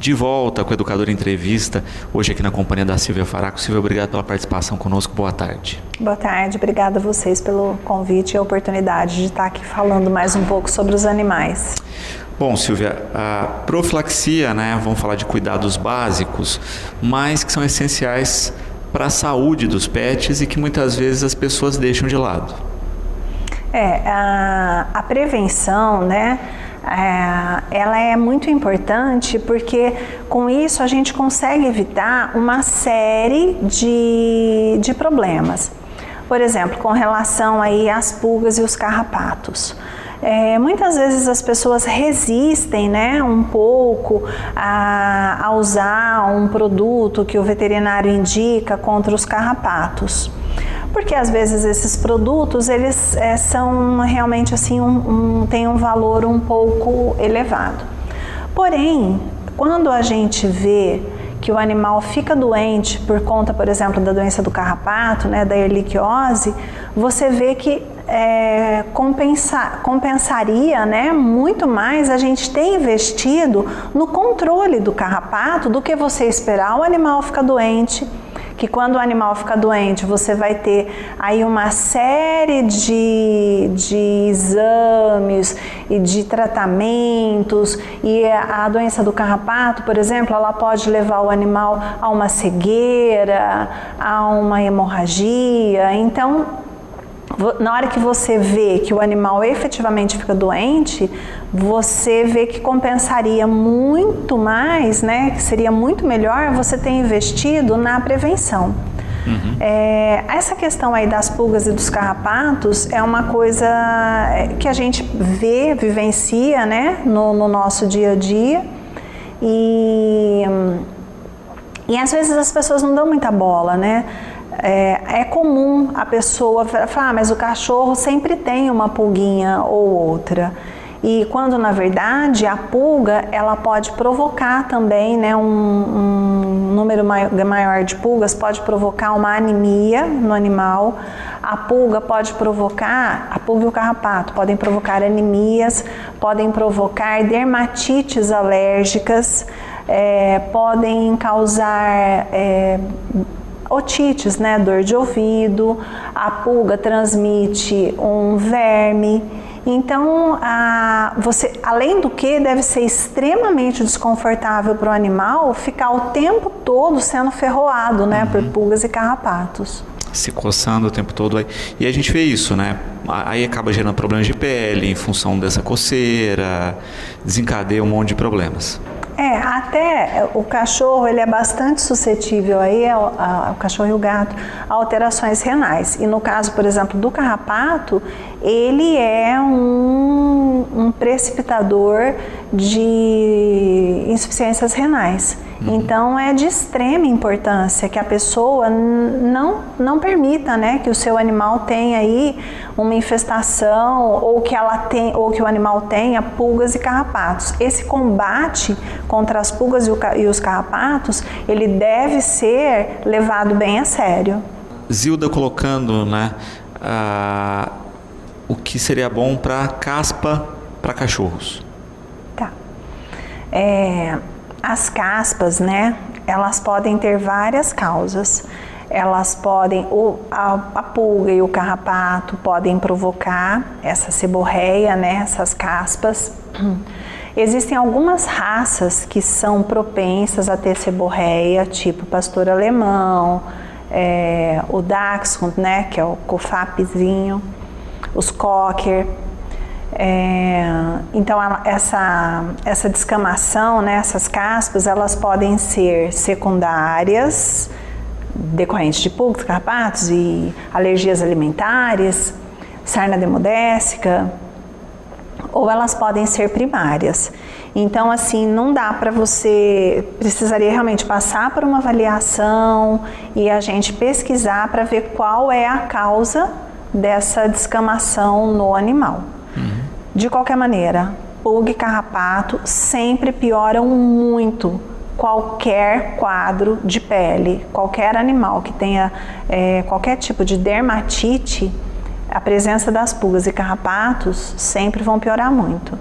de volta com o Educador Entrevista, hoje aqui na companhia da Silvia Faraco. Silvia, obrigado pela participação conosco, boa tarde. Boa tarde, obrigada a vocês pelo convite e a oportunidade de estar aqui falando mais um pouco sobre os animais. Bom, Silvia, a profilaxia, né, vamos falar de cuidados básicos, mas que são essenciais para a saúde dos pets e que muitas vezes as pessoas deixam de lado. A prevenção, né, ela é muito importante porque com isso a gente consegue evitar uma série de problemas. Por exemplo, com relação aí às pulgas e os carrapatos. Muitas vezes as pessoas resistem, né, um pouco a usar um produto que o veterinário indica contra os carrapatos. Porque às vezes esses produtos, eles são realmente assim, têm um valor um pouco elevado. Porém, quando a gente vê que o animal fica doente por conta, por exemplo, da doença do carrapato, né, da erliquiose, você vê que compensaria, né, muito mais a gente ter investido no controle do carrapato do que você esperar o animal ficar doente. Que quando o animal fica doente, você vai ter aí uma série de exames e de tratamentos, e a doença do carrapato, por exemplo, ela pode levar o animal a uma cegueira, a uma hemorragia. Então, na hora que você vê que o animal efetivamente fica doente, você vê que compensaria muito mais, né? Que seria muito melhor você ter investido na prevenção. Essa questão aí das pulgas e dos carrapatos é uma coisa que a gente vivencia, né? No nosso dia a dia. E às vezes as pessoas não dão muita bola, né? É comum a pessoa falar, mas o cachorro sempre tem uma pulguinha ou outra. E quando na verdade a pulga ela pode provocar também, né, um número maior de pulgas pode provocar uma anemia no animal. A pulga e o carrapato podem provocar anemias, podem provocar dermatites alérgicas, podem causar otites, né, dor de ouvido. A pulga transmite um verme. Então, além do que, deve ser extremamente desconfortável para o animal ficar o tempo todo sendo ferroado, né, por pulgas e carrapatos. Se coçando o tempo todo. E a gente vê isso, né? Aí acaba gerando problemas de pele em função dessa coceira, desencadeia um monte de problemas. Até o cachorro, ele é bastante suscetível aí, o cachorro e o gato, a alterações renais. E no caso, por exemplo, do carrapato, ele é um precipitador de insuficiências renais. Então é de extrema importância que a pessoa não permita, né, que o seu animal tenha aí uma infestação ou que o animal tenha pulgas e carrapatos. Esse combate contra as pulgas e os carrapatos, ele deve ser levado bem a sério. Zilda colocando, né, o que seria bom para caspa para cachorros. Tá. As caspas, né, elas podem ter várias causas. Elas podem, a pulga e o carrapato podem provocar essa seborreia, né, essas caspas. Existem algumas raças que são propensas a ter seborreia, tipo pastor alemão, o Dachshund, né, que é o cofapzinho, os cocker. Então essa descamação, né, essas caspas, elas podem ser secundárias, decorrentes de pulgas, carrapatos e alergias alimentares, sarna demodécica, ou elas podem ser primárias. Então, assim, não dá para precisaria realmente passar por uma avaliação e a gente pesquisar para ver qual é a causa dessa descamação no animal. De qualquer maneira, pulga e carrapato sempre pioram muito qualquer quadro de pele. Qualquer animal que tenha qualquer tipo de dermatite, a presença das pulgas e carrapatos sempre vão piorar muito.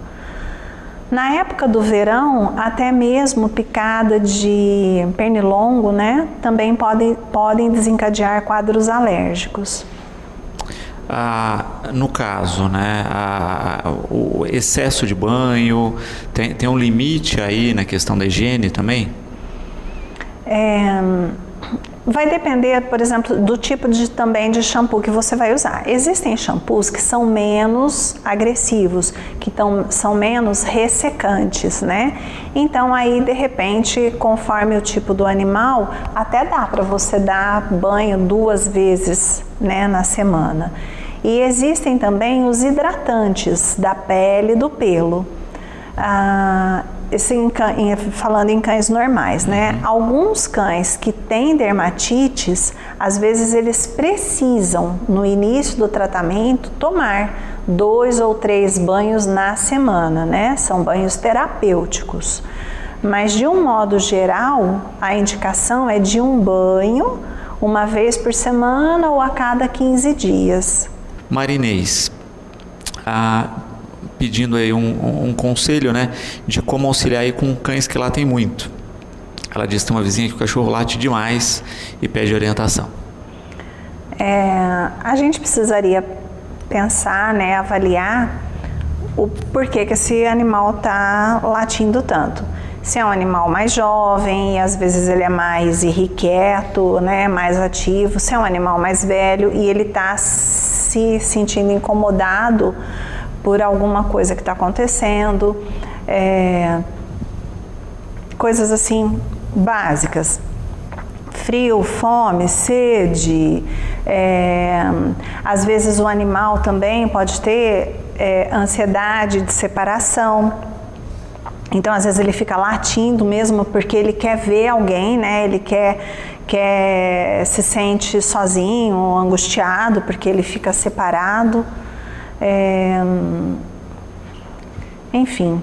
Na época do verão, até mesmo picada de pernilongo, né, também podem desencadear quadros alérgicos. No caso, né, o excesso de banho, tem um limite aí na questão da higiene também? Vai depender, por exemplo, do tipo também de shampoo que você vai usar. Existem shampoos que são menos agressivos, que são menos ressecantes, né? Então aí, de repente, conforme o tipo do animal, até dá para você dar banho 2 vezes, né, na semana. E existem também os hidratantes da pele e do pelo. Falando em cães normais, né? Alguns cães que têm dermatites, às vezes eles precisam, no início do tratamento, tomar 2 ou 3 banhos na semana, né? São banhos terapêuticos. Mas de um modo geral, a indicação é de um banho, uma vez por semana ou a cada 15 dias. Marinês, pedindo aí um conselho, né, de como auxiliar aí com cães que latem muito. Ela disse que tem uma vizinha que o cachorro late demais e pede orientação. A gente precisaria pensar, né, avaliar o porquê que esse animal está latindo tanto. Se é um animal mais jovem, e às vezes ele é mais irrequieto, né, mais ativo. Se é um animal mais velho e ele está se sentindo incomodado por alguma coisa que está acontecendo, coisas assim básicas, frio, fome, sede, às vezes o animal também pode ter ansiedade de separação, então às vezes ele fica latindo mesmo porque ele quer ver alguém, né? Ele se sente sozinho, angustiado porque ele fica separado. Enfim,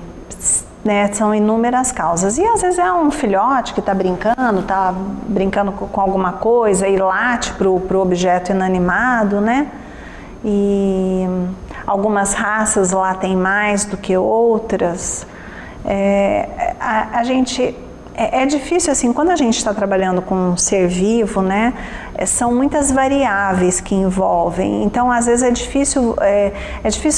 né, são inúmeras causas. E às vezes é um filhote que está brincando com alguma coisa e late para o objeto inanimado, né? E algumas raças latem mais do que outras. É difícil, assim, quando a gente está trabalhando com um ser vivo, né, são muitas variáveis que envolvem, então às vezes é difícil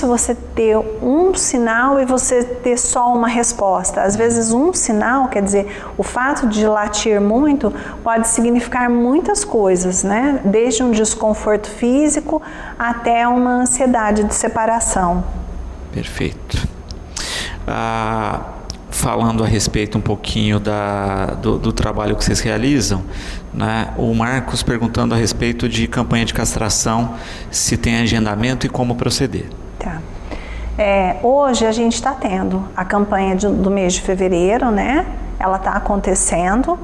você ter um sinal e você ter só uma resposta. Às vezes um sinal, quer dizer, o fato de latir muito pode significar muitas coisas, né, desde um desconforto físico até uma ansiedade de separação. Perfeito. Falando a respeito um pouquinho do trabalho que vocês realizam, né? O Marcos perguntando a respeito de campanha de castração, se tem agendamento e como proceder. Tá. Hoje a gente está tendo a campanha do mês de fevereiro, né? Ela está acontecendo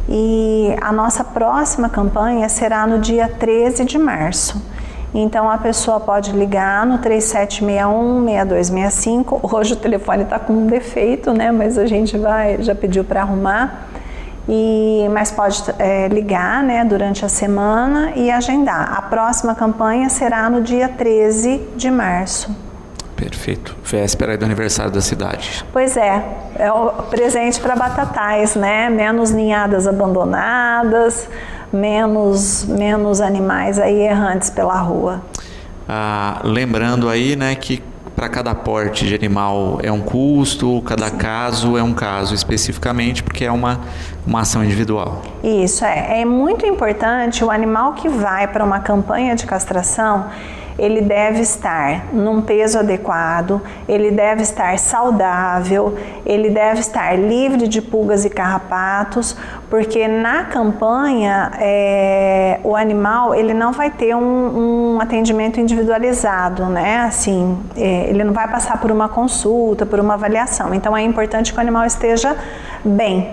e a nossa próxima campanha será no dia 13 de março. Então a pessoa pode ligar no 3761-6265. Hoje o telefone está com um defeito, né? Mas a gente já pediu para arrumar. Mas pode ligar, né, durante a semana e agendar. A próxima campanha será no dia 13 de março. Perfeito. Véspera aí do aniversário da cidade. Pois é o presente para Batatais, né? Menos ninhadas abandonadas, menos animais aí errantes pela rua. Lembrando aí, né, que para cada porte de animal é um custo, cada caso é um caso especificamente, porque é uma ação individual. Isso, é muito importante. O animal que vai para uma campanha de castração, ele deve estar num peso adequado, ele deve estar saudável, ele deve estar livre de pulgas e carrapatos, porque na campanha o animal ele não vai ter um atendimento individualizado, né? Assim, ele não vai passar por uma consulta, por uma avaliação. Então é importante que o animal esteja bem.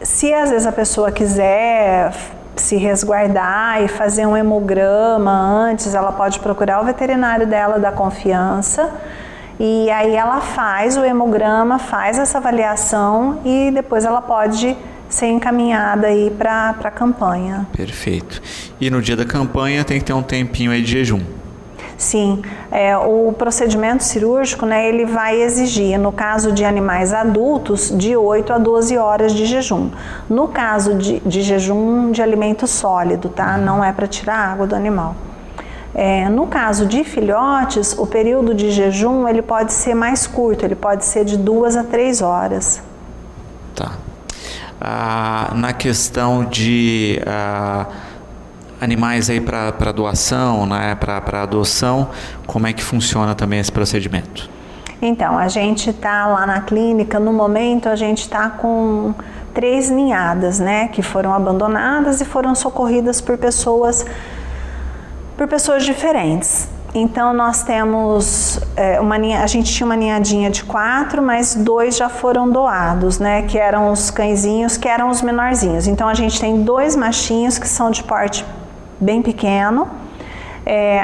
Se às vezes a pessoa quiser se resguardar e fazer um hemograma antes, ela pode procurar o veterinário dela da confiança e aí ela faz o hemograma, faz essa avaliação e depois ela pode ser encaminhada aí para a campanha. Perfeito. E no dia da campanha tem que ter um tempinho aí de jejum. Sim, o procedimento cirúrgico, né, ele vai exigir, no caso de animais adultos, de 8 a 12 horas de jejum. No caso de jejum de alimento sólido, tá? Não é para tirar a água do animal. No caso de filhotes, o período de jejum ele pode ser mais curto, ele pode ser de 2 a 3 horas. Tá. Na questão de animais aí para doação, né, para adoção, como é que funciona também esse procedimento? Então, a gente está lá na clínica, no momento a gente está com 3 ninhadas, né, que foram abandonadas e foram socorridas por pessoas diferentes. Então nós temos a gente tinha uma ninhadinha de 4, mas 2 já foram doados, né? Que eram os cãezinhos, que eram os menorzinhos. Então a gente tem 2 machinhos que são de porte bem pequeno.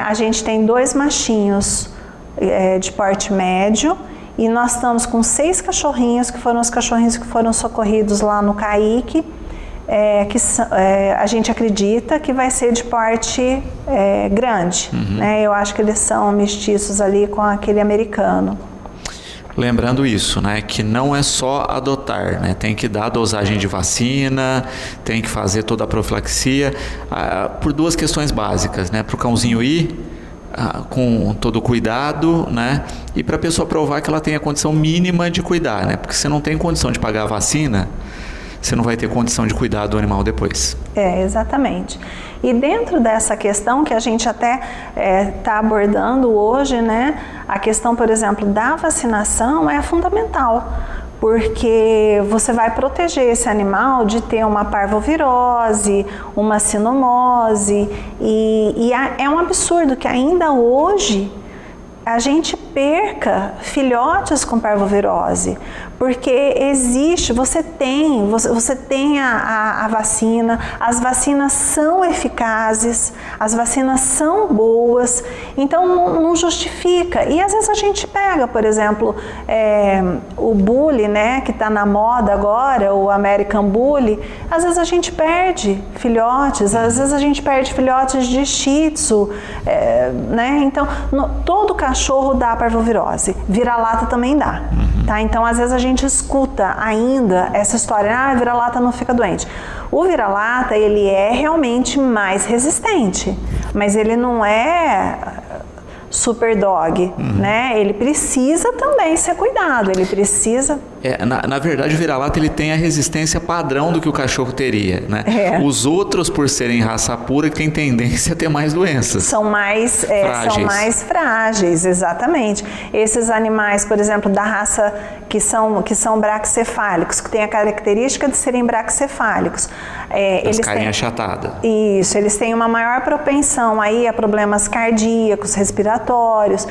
A gente tem 2 machinhos de porte médio. E nós estamos com 6 cachorrinhos, que foram os cachorrinhos que foram socorridos lá no CAIC. A gente acredita que vai ser de porte grande, né? Eu acho que eles são mestiços ali com aquele americano. Lembrando isso, né, que não é só adotar, né, tem que dar dosagem de vacina, tem que fazer toda a profilaxia, por 2 questões básicas, né, para o cãozinho ir com todo o cuidado, né, e para a pessoa provar que ela tem a condição mínima de cuidar, né, porque se não tem condição de pagar a vacina, você não vai ter condição de cuidar do animal depois. Exatamente. E dentro dessa questão que a gente até está abordando hoje, né, a questão, por exemplo, da vacinação é fundamental, porque você vai proteger esse animal de ter uma parvovirose, uma sinomose, e é um absurdo que ainda hoje a gente perca filhotes com parvovirose, porque existe, você tem a vacina, as vacinas são eficazes, as vacinas são boas, então não justifica. E às vezes a gente pega, por exemplo, o Bully, né, que está na moda agora, o American Bully, às vezes a gente perde filhotes, às vezes a gente perde filhotes de Shih Tzu, né, então todo cachorro dá parvovirose, vira-lata também dá. Tá? Então, às vezes a gente escuta ainda essa história, vira-lata não fica doente. O vira-lata, ele é realmente mais resistente, mas ele não é super dog, né? Ele precisa também ser cuidado, ele precisa... Na verdade, o vira-lata ele tem a resistência padrão do que o cachorro teria, né? Os outros, por serem raça pura, têm tendência a ter mais doenças. São mais frágeis, exatamente. Esses animais, por exemplo, da raça que são braquicefálicos, que têm a característica de serem braquicefálicos. As carinha achatada. Isso, eles têm uma maior propensão aí a problemas cardíacos, respiratórios.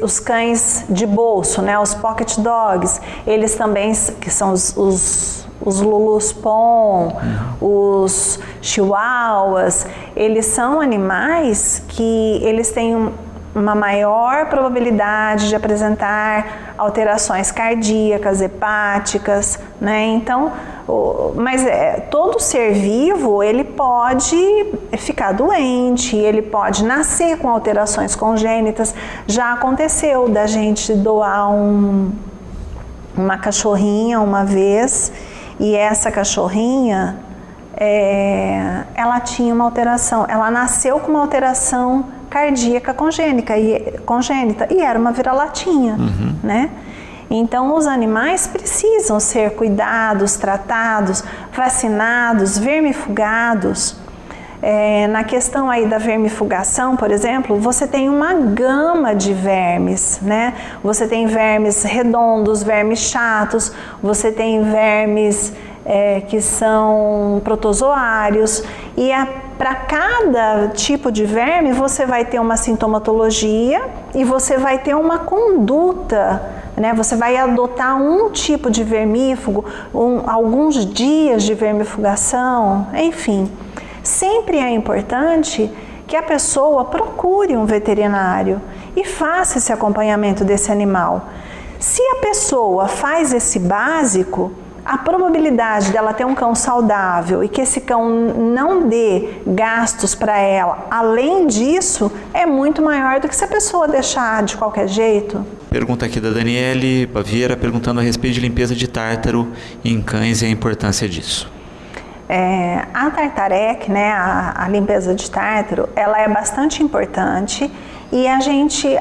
Os cães de bolso, né, os pocket dogs, eles também, que são os Lulus Pon, os Chihuahuas, eles são animais que eles têm uma maior probabilidade de apresentar alterações cardíacas, hepáticas, né? Então, mas todo ser vivo, ele pode ficar doente, ele pode nascer com alterações congênitas. Já aconteceu da gente doar uma cachorrinha uma vez, e essa cachorrinha, ela tinha uma alteração, ela nasceu com uma alteração cardíaca congênita e era uma vira-latinha, né? Então os animais precisam ser cuidados, tratados, vacinados, vermifugados. Na questão aí da vermifugação, por exemplo, você tem uma gama de vermes, né? Você tem vermes redondos, vermes chatos, você tem vermes que são protozoários, e para cada tipo de verme você vai ter uma sintomatologia e você vai ter uma conduta, né? Você vai adotar um tipo de vermífugo, alguns dias de vermifugação, enfim. Sempre é importante que a pessoa procure um veterinário e faça esse acompanhamento desse animal. Se a pessoa faz esse básico, a probabilidade dela ter um cão saudável e que esse cão não dê gastos para ela, além disso, é muito maior do que se a pessoa deixar de qualquer jeito. Pergunta aqui da Daniele Baviera, perguntando a respeito de limpeza de tártaro em cães e a importância disso. A Tartarec, né, a limpeza de tártaro, ela é bastante importante e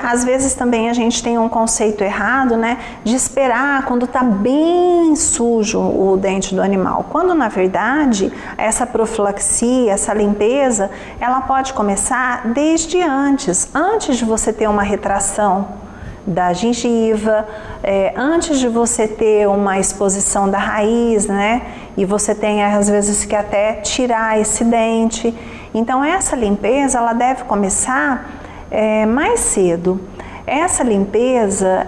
às vezes também a gente tem um conceito errado, né, de esperar quando está bem sujo o dente do animal, quando na verdade essa profilaxia, essa limpeza, ela pode começar desde antes de você ter uma retração da gengiva, antes de você ter uma exposição da raiz, né? E você tem às vezes que até tirar esse dente. Então essa limpeza ela deve começar mais cedo. Essa limpeza,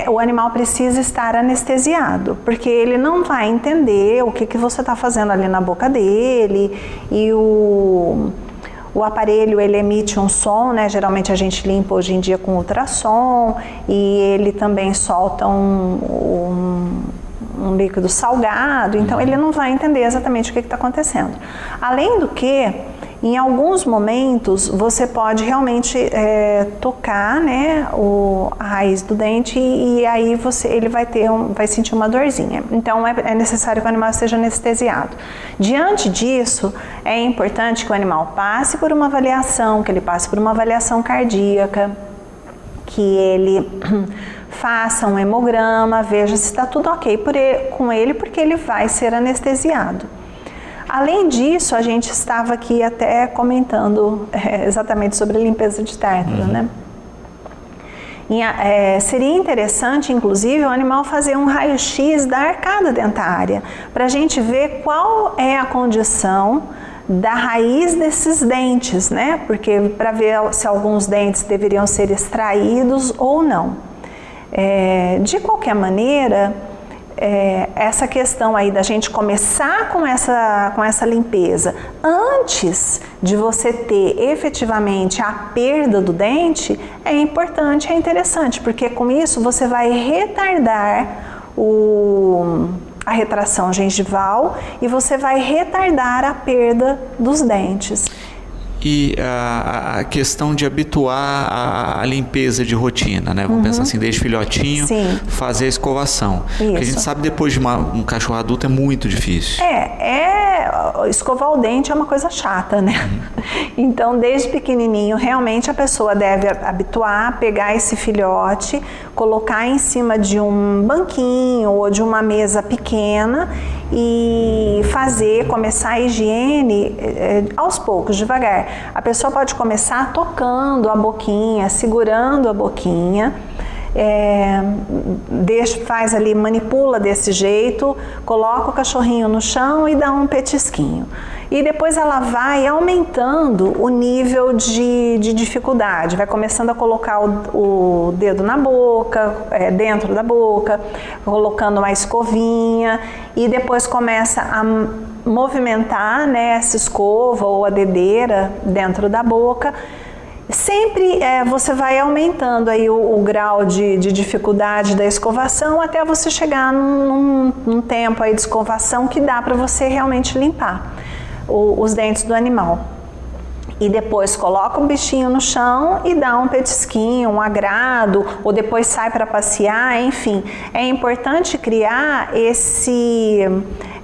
o animal precisa estar anestesiado, porque ele não vai entender o que você está fazendo ali na boca dele e o aparelho ele emite um som, né? Geralmente a gente limpa hoje em dia com ultrassom e ele também solta um líquido salgado, então ele não vai entender exatamente o que está acontecendo. Além do que, em alguns momentos você pode realmente tocar, né, a raiz do dente e aí ele vai sentir uma dorzinha. Então é necessário que o animal seja anestesiado. Diante disso, é importante que o animal passe por uma avaliação, que ele passe por uma avaliação cardíaca, que ele faça um hemograma, veja se está tudo ok com ele, porque ele vai ser anestesiado. Além disso, a gente estava aqui até comentando exatamente sobre a limpeza de tártaro, né? Seria interessante, inclusive, o animal fazer um raio-x da arcada dentária, para a gente ver qual é a condição da raiz desses dentes, né? Porque para ver se alguns dentes deveriam ser extraídos ou não. De qualquer maneira, essa questão aí da gente começar com essa limpeza antes de você ter efetivamente a perda do dente é importante, é interessante, porque com isso você vai retardar a retração gengival e você vai retardar a perda dos dentes. E a questão de habituar a limpeza de rotina, né? Vamos pensar assim, desde filhotinho, sim, fazer a escovação. Isso. Porque a gente sabe depois de um cachorro adulto é muito difícil. Escovar o dente é uma coisa chata, né? Então, desde pequenininho, realmente a pessoa deve habituar, pegar esse filhote, colocar em cima de um banquinho ou de uma mesa pequena e começar a higiene aos poucos, devagar. A pessoa pode começar tocando a boquinha, segurando a boquinha, faz ali, manipula desse jeito, coloca o cachorrinho no chão e dá um petisquinho. E depois ela vai aumentando o nível de dificuldade, vai começando a colocar o dedo na boca, dentro da boca, colocando uma escovinha e depois começa a movimentar, né, essa escova ou a dedeira dentro da boca. Sempre você vai aumentando aí o grau de dificuldade da escovação até você chegar num tempo aí de escovação que dá para você realmente limpar os dentes do animal. E depois coloca o bichinho no chão e dá um petisquinho, um agrado, ou depois sai para passear, enfim. É importante criar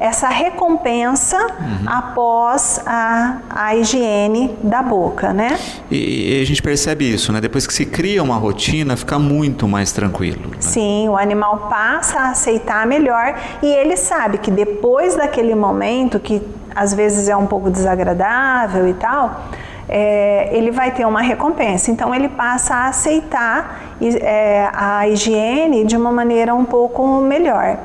essa recompensa após a higiene da boca, né? E a gente percebe isso, né? Depois que se cria uma rotina, fica muito mais tranquilo, né? Sim, o animal passa a aceitar melhor e ele sabe que depois daquele momento, que às vezes é um pouco desagradável e tal, ele vai ter uma recompensa. Então ele passa a aceitar a higiene de uma maneira um pouco melhor.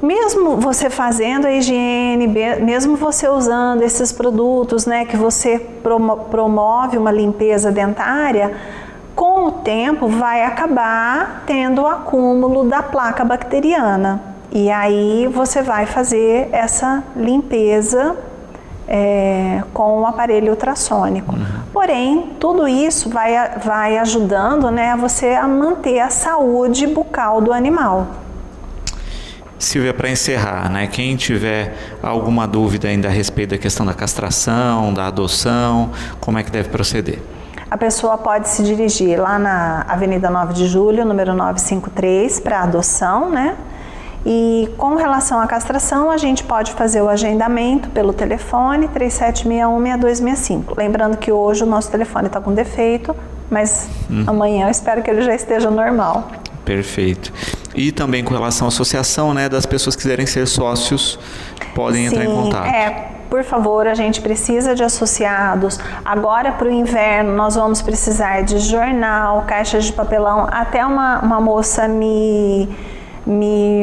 Mesmo você fazendo a higiene, mesmo você usando esses produtos, né, que você promove uma limpeza dentária, com o tempo vai acabar tendo o acúmulo da placa bacteriana. E aí você vai fazer essa limpeza com o aparelho ultrassônico. Porém, tudo isso vai ajudando, né, você a manter a saúde bucal do animal. Silvia, para encerrar, né, quem tiver alguma dúvida ainda a respeito da questão da castração, da adoção, como é que deve proceder? A pessoa pode se dirigir lá na Avenida 9 de Julho, número 953, para adoção, né? E com relação à castração, a gente pode fazer o agendamento pelo telefone 3761-6265. Lembrando que hoje o nosso telefone está com defeito, mas amanhã eu espero que ele já esteja normal. Perfeito. E também com relação à associação, né, das pessoas que quiserem ser sócios, podem entrar em contato. Por favor, a gente precisa de associados. Agora para o inverno nós vamos precisar de jornal, caixas de papelão. Até uma moça me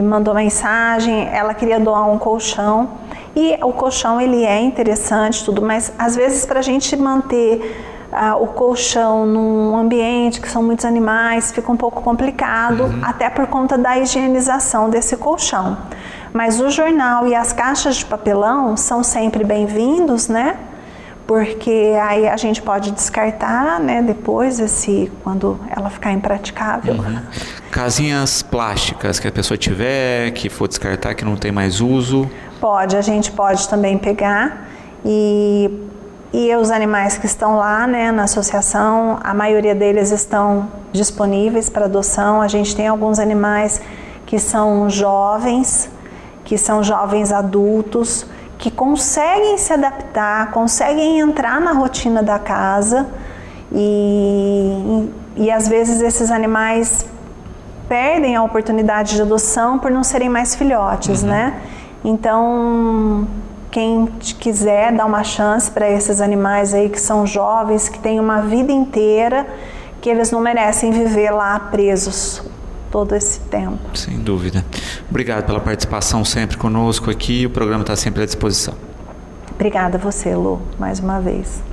mandou mensagem, ela queria doar um colchão. E o colchão ele é interessante, tudo, mas às vezes para a gente manter o colchão num ambiente que são muitos animais, fica um pouco complicado, até por conta da higienização desse colchão. Mas o jornal e as caixas de papelão são sempre bem-vindos, né? Porque aí a gente pode descartar, né, depois, quando ela ficar impraticável. Casinhas plásticas que a pessoa tiver, que for descartar, que não tem mais uso? A gente pode também pegar e os animais que estão lá, né, na associação, a maioria deles estão disponíveis para adoção. A gente tem alguns animais que são jovens adultos, que conseguem se adaptar, conseguem entrar na rotina da casa e às vezes esses animais perdem a oportunidade de adoção por não serem mais filhotes, né? Então, quem quiser dar uma chance para esses animais aí que são jovens, que têm uma vida inteira, que eles não merecem viver lá presos todo esse tempo. Sem dúvida. Obrigado pela participação sempre conosco aqui. O programa está sempre à disposição. Obrigada a você, Lu, mais uma vez.